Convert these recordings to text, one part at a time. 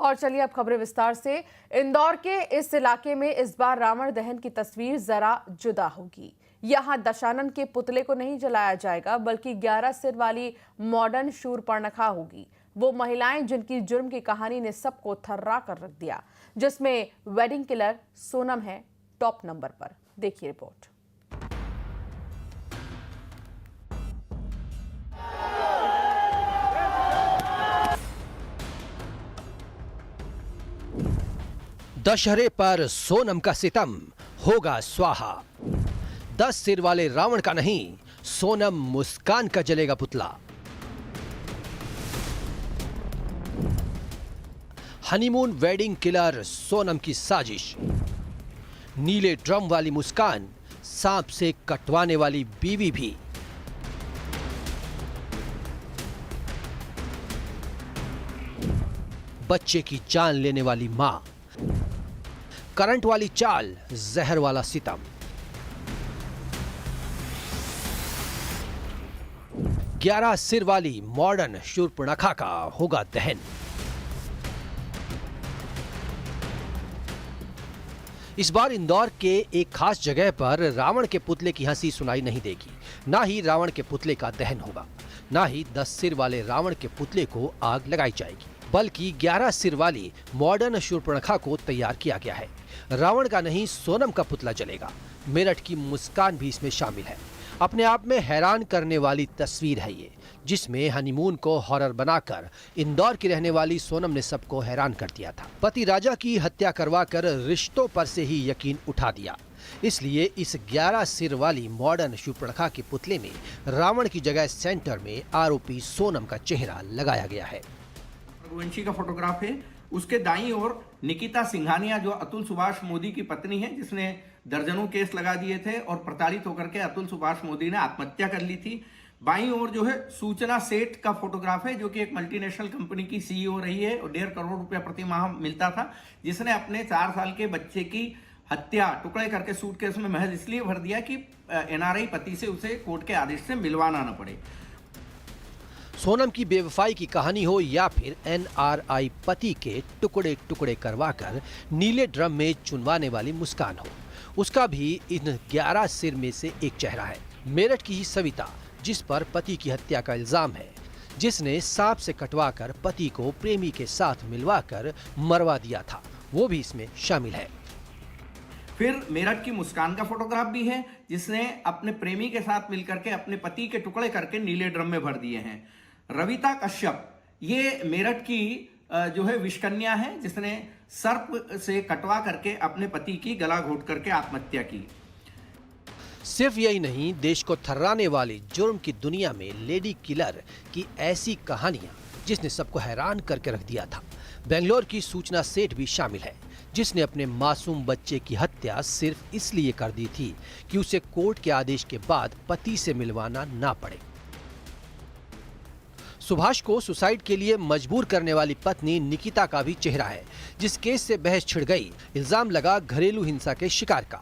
और चलिए अब खबरें विस्तार से। इंदौर के इस इलाके में इस बार रावण दहन की तस्वीर जरा जुदा होगी। यहां दशानन के पुतले को नहीं जलाया जाएगा, बल्कि 11 सिर वाली मॉडर्न शूर्पणखा होगी। वो महिलाएं जिनकी जुर्म की कहानी ने सबको थर्रा कर रख दिया, जिसमें वेडिंग किलर सोनम है टॉप नंबर पर। देखिए रिपोर्ट। दशहरे पर सोनम का सितम होगा स्वाहा। 10 सिर वाले रावण का नहीं, सोनम मुस्कान का जलेगा पुतला। हनीमून वेडिंग किलर सोनम की साजिश। नीले ड्रम वाली मुस्कान, सांप से कटवाने वाली बीवी भी। बच्चे की जान लेने वाली मां। करंट वाली चाल, जहर वाला सितम। ग्यारह सिर वाली मॉडर्न शूर्पणखा का होगा दहन। इस बार इंदौर के एक खास जगह पर रावण के पुतले की हंसी सुनाई नहीं देगी। ना ही रावण के पुतले का दहन होगा, ना ही 10 सिर वाले रावण के पुतले को आग लगाई जाएगी, बल्कि 11 सिर वाली मॉडर्न शूर्पणखा को तैयार किया गया है। रावण का नहीं, सोनम का पुतला जलेगा। मेरठ की मुस्कान भी इसमें शामिल है। अपने आप में हैरान करने वाली तस्वीर है ये, जिसमें हनीमून को हॉरर बनाकर इंदौर की रहने वाली सोनम ने सबको हैरान कर दिया था। पति राजा की हत्या करवाकर रिश्तों पर से ही यकीन उठा दिया। इसलिए इस 11 सिर वाली मॉडर्न शूर्पणखा के पुतले में रावण की जगह सेंटर में आरोपी सोनम का चेहरा लगाया गया है। रघुवंशी का फोटोग्राफ है। उसके दाईं ओर निकिता सिंघानिया, जो अतुल सुभाष मोदी की पत्नी है, जिसने दर्जनों केस लगा दिए थे और प्रताड़ित होकर के अतुल सुभाष मोदी ने आत्महत्या कर ली थी। बाईं ओर जो है सूचना सेठ का फोटोग्राफ है, जो कि एक मल्टीनेशनल कंपनी की सीईओ रही है और 1.5 करोड़ रुपया प्रति माह मिलता था, जिसने अपने 4 साल के बच्चे की हत्या टुकड़े करके सूटकेस में महज इसलिए भर दिया कि एनआरआई पति से उसे कोर्ट के आदेश से मिलवाना न पड़े। सोनम की बेवफाई की कहानी हो या फिर एनआरआई पति के टुकड़े टुकड़े करवाकर नीले ड्रम में चुनवाने वाली मुस्कान हो, उसका भी इन 11 सिर में से एक चेहरा है। मेरठ की ही सविता, जिस पर पति की हत्या का इल्जाम है, जिसने सांप से कटवाकर पति को प्रेमी के साथ मिलवाकर मरवा दिया था, वो भी इसमें शामिल है। फिर मेरठ की मुस्कान का फोटोग्राफ भी है, जिसने अपने प्रेमी के साथ मिलकर के अपने पति के टुकड़े करके नीले ड्रम में भर दिए हैं। रविता कश्यप, ये मेरठ की जो है विषकन्या है, जिसने सर्प से कटवा करके अपने पति की गला घोट करके आत्महत्या की। सिर्फ यही नहीं, देश को थर्राने वाली जुर्म की दुनिया में लेडी किलर की ऐसी कहानियां जिसने सबको हैरान करके रख दिया था। बेंगलोर की सूचना सेठ भी शामिल है, जिसने अपने मासूम बच्चे की हत्या सिर्फ इसलिए कर दी थी कि उसे कोर्ट के आदेश के बाद पति से मिलवाना ना पड़े। सुभाष को सुसाइड के लिए मजबूर करने वाली पत्नी निकिता का भी चेहरा है, जिस केस से बहस छिड़ गई। इल्जाम लगा घरेलू हिंसा के शिकार का।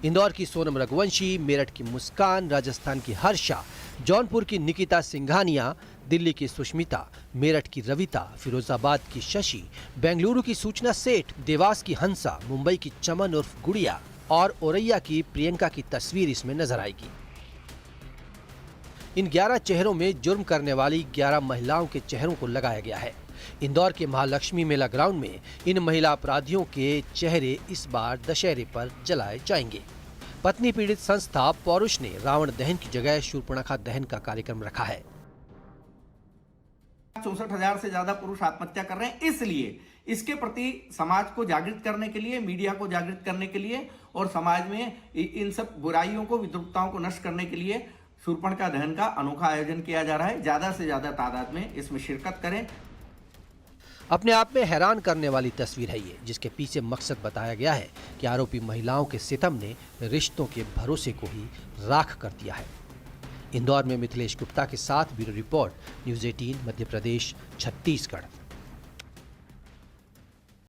इंदौर की सोनम रघुवंशी, मेरठ की मुस्कान, राजस्थान की हर्षा, जौनपुर की निकिता सिंघानिया, दिल्ली की सुष्मिता, मेरठ की रविता, फिरोजाबाद की शशि, बेंगलुरु की सूचना सेठ, देवास की हंसा, मुंबई की चमन उर्फ गुड़िया और औरैया की प्रियंका की तस्वीर इसमें नजर आएगी। इन 11 चेहरों में जुर्म करने वाली 11 महिलाओं के चेहरों को लगाया गया है। इंदौर के महालक्ष्मी मेला ग्राउंड में इन महिला अपराधियों के चेहरे इस बार दशहरे पर जलाए जाएंगे। पत्नी पीड़ित संस्था पौरुष ने रावण दहन की जगह शूर्पणखा दहन का कार्यक्रम रखा है। 64,000 से ज्यादा पुरुष आत्महत्या कर रहे हैं, इसलिए इसके प्रति समाज को जागृत करने के लिए, मीडिया को जागृत करने के लिए और समाज में इन सब बुराइयों को, विद्रुपताओं को नष्ट करने के लिए शूर्पणखा दहन का अनोखा आयोजन किया जा रहा है। ज्यादा से ज्यादा तादाद में इसमें शिरकत करें। अपने आप में हैरान करने वाली तस्वीर है ये, जिसके पीछे मकसद बताया गया है कि आरोपी महिलाओं के सितम ने रिश्तों के भरोसे को ही राख कर दिया है। इंदौर में मिथिलेश गुप्ता के साथ bureau report, news 18 Madhya Pradesh, Chhattisgarh.